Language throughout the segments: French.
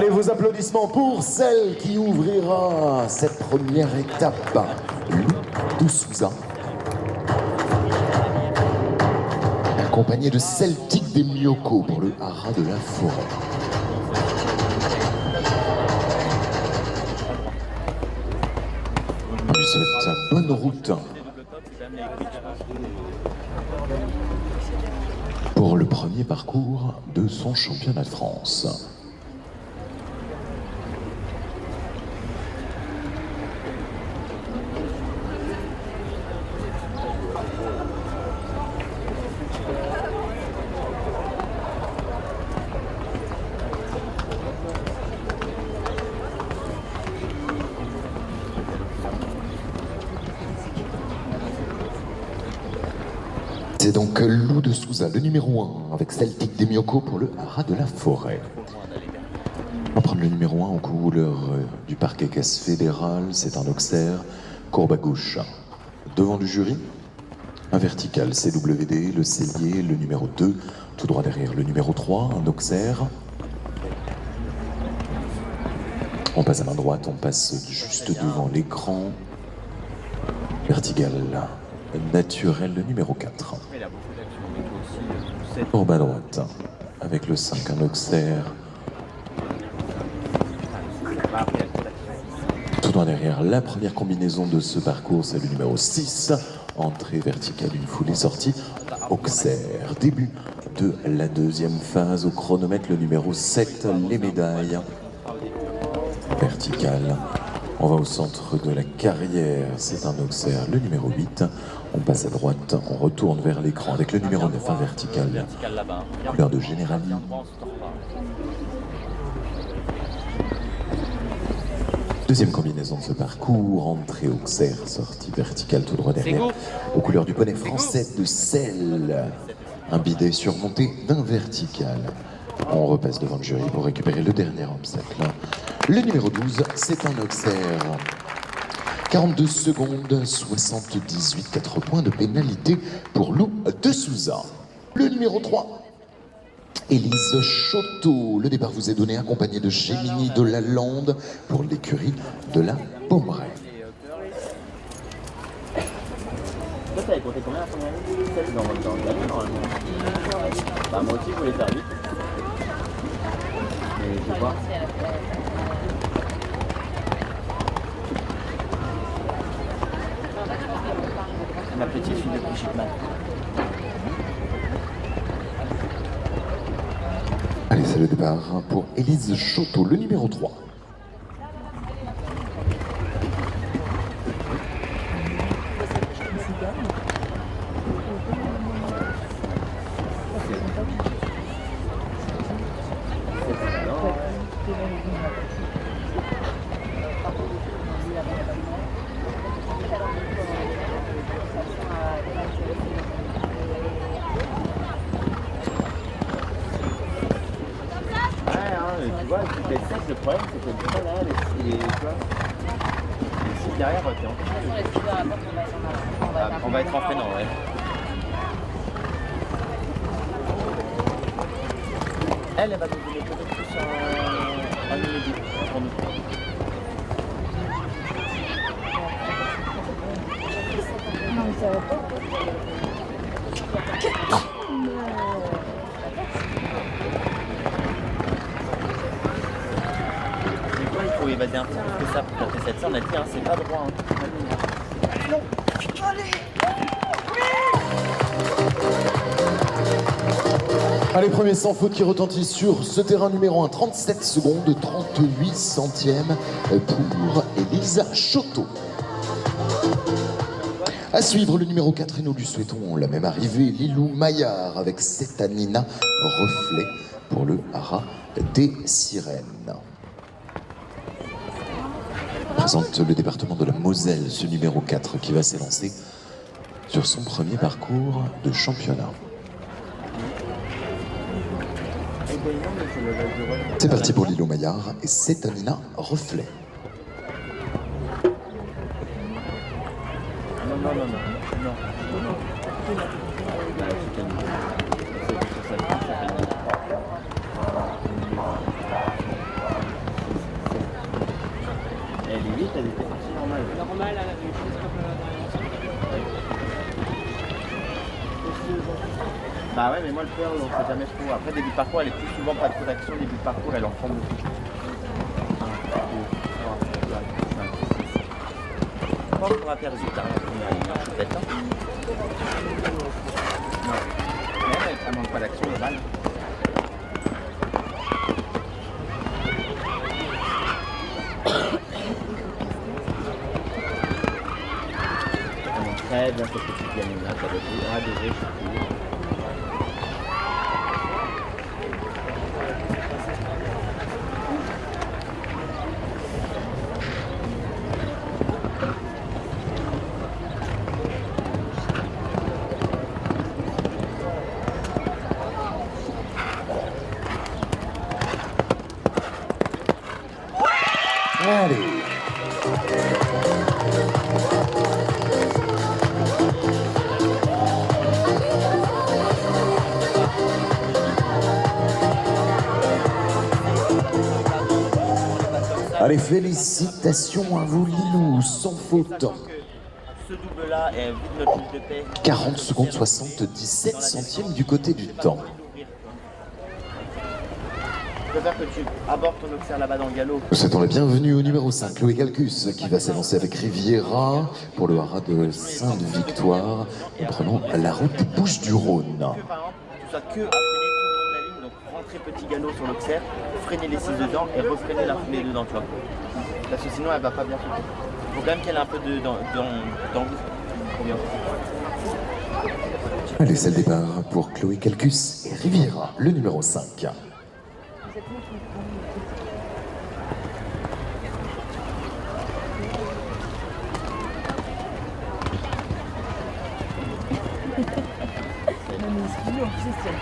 Allez, vos applaudissements pour celle qui ouvrira cette première étape. Lou de Souza. Accompagné de Celtic des Myoko pour le haras de la forêt. On lui souhaite bonne route pour le premier parcours de son championnat de France. C'est donc Lou de Souza, le numéro 1, avec Celtic des Myoko pour le haras de la forêt. On va prendre le numéro 1 en couleur du parc équestre fédéral. C'est un Auxerre, courbe à gauche. Devant du jury, un vertical CWD, le cellier, le numéro 2, tout droit derrière le numéro 3, un Auxerre. On passe à main droite, on passe juste devant l'écran. Vertical naturel, le numéro 4. Courbe à droite, avec le 5, un Auxerre. Tout droit derrière, la première combinaison de ce parcours, c'est le numéro 6. Entrée verticale, une foulée sortie. Auxerre, début de la deuxième phase. Au chronomètre, le numéro 7, les médailles. Verticale. On va au centre de la carrière, c'est un Auxerre, le numéro 8. On passe à droite, on retourne vers l'écran avec le numéro 9, un vertical, couleur de Generali. Deuxième combinaison de ce parcours, entrée Auxerre, sortie verticale tout droit derrière, aux couleurs du poney français de Selle. Un bidet surmonté d'un vertical. On repasse devant le jury pour récupérer le dernier obstacle. Le numéro 12, c'est un Auxerre. 42 secondes, 78, 4 points de pénalité pour Lou de Souza. Le numéro 3, Élise Choteau. Le départ vous est donné accompagné de Gémini de la Lande pour l'écurie de la Pommeraye. Toi, t'avais compté combien à ton avis? 16 dans le gamin, normalement. Bah, moi aussi, je voulais faire vite. Mais je sais pas. Ma petite fille de Brigitte Mann. Allez, c'est le départ pour Élise Choteau, le numéro 3. Tu vois, tu fais sec, le problème c'est que le là, tu vois, si derrière, t'es en on va être en freinant, ouais. Elle va nous donner peut-être plus un minute pour nous. Non, mais ça va pas. Il faut évader un petit peu que ça pour planter cette on a dit, hein, c'est pas droit. Hein. Non. Allez, premier sans faute qui retentit sur ce terrain numéro 1, 37 secondes, 38 centièmes pour Élise Choteau. À suivre le numéro 4 et nous lui souhaitons la même arrivée, Lilou Maillard avec Setanina Reflet pour le haras des Sirènes. Présente le département de la Moselle, ce numéro 4 qui va s'élancer sur son premier parcours de championnat. C'est parti pour Lilou Maillard et Setanina Reflet. moi le pearl, on sait jamais trop. Après, début de parcours, elle est plus souvent pas trop d'action. Début de parcours, elle en prend beaucoup. 1, 2, 3, 4, 5, 6, 7. Je pense qu'on va faire vite, hein, la première ligne, je suis bête, hein. Non. Mais elle manque pas d'action, le mal. Très bien cette petite gamine là, ça doit être adoré, je trouve. Allez. Allez, félicitations à vous, Lilou, sans faute. Ce double-là est vite notre fiche de paix. 40 secondes 77 centièmes du côté du temps. Je préfère que tu abordes ton Auxerre là-bas dans le galop. Nous souhaitons la bienvenue au numéro 5, Chloé Calcus, qui va s'élancer avec Riviera pour le haras de Sainte-Victoire, en prenant la route des Bouches-du-Rhône. Que par exemple, tu sois que à freiner tout le long de la ligne, donc rentrer petit galop sur l'Auxerre, freiner les 6 dedans et refreiner la foulée dedans, tu vois. Parce que sinon elle va pas bien sauter. Il faut quand même qu'elle ait un peu d'envie pour bien sauter. Allez, c'est le départ pour Chloé Calcus et Riviera, le numéro 5.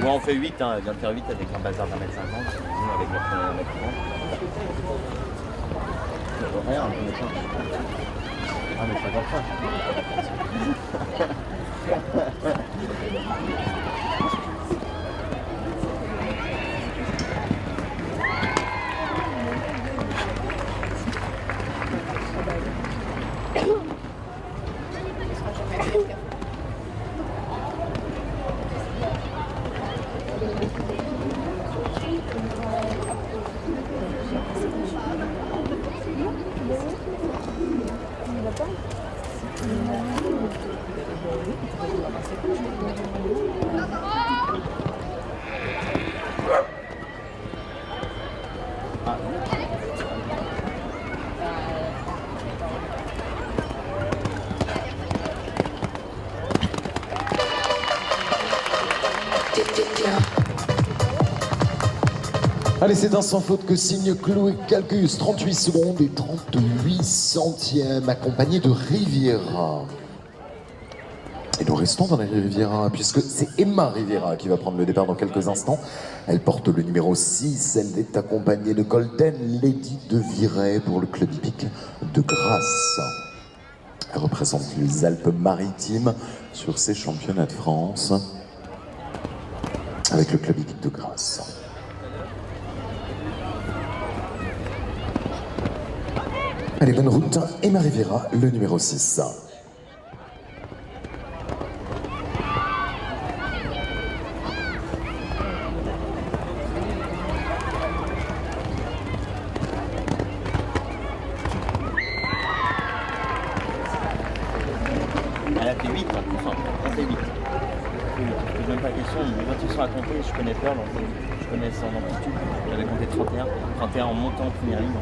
Bon, on fait 8, hein. Elle vient de faire 8 avec un bazar d'1,50 m, nous avec notre 1,30 m. Rien, on est pas. Ah, mais 55. Allez, c'est un sans faute que signe Chloé Calcus, 38 secondes et 38 centièmes, accompagné de Riviera. Et nous restons dans la Riviera, puisque c'est Emma Riviera qui va prendre le départ dans quelques instants. Elle porte le numéro 6, elle est accompagnée de Golden Lady de Viray pour le club hippique de Grasse. Elle représente les Alpes-Maritimes sur ces championnats de France avec le club hippique de Grasse. Allez, bonne route, Emma Riviera, le numéro 6. Elle a fait 8, hein, elle fait 8. Je ne pose même pas la question, les voitures sont à compter, je connais peur, donc je connais son amplitude. J'avais compté 31, 31 en montant en première ligne.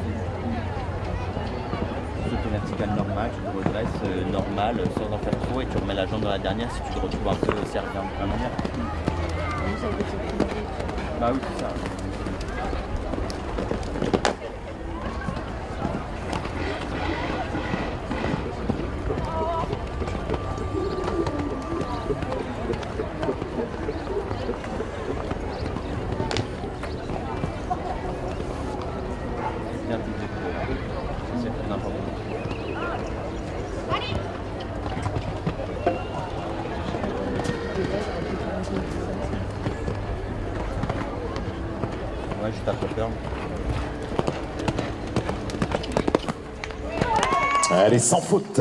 Sauter vertical normal, tu te redresses normal, sans en faire trop, et tu remets la jambe dans la dernière si tu te retrouves un peu servi en arrière. Bah oui, c'est ça. Bien plus de c'est très important. Ouais, juste après peur. Allez, sans faute.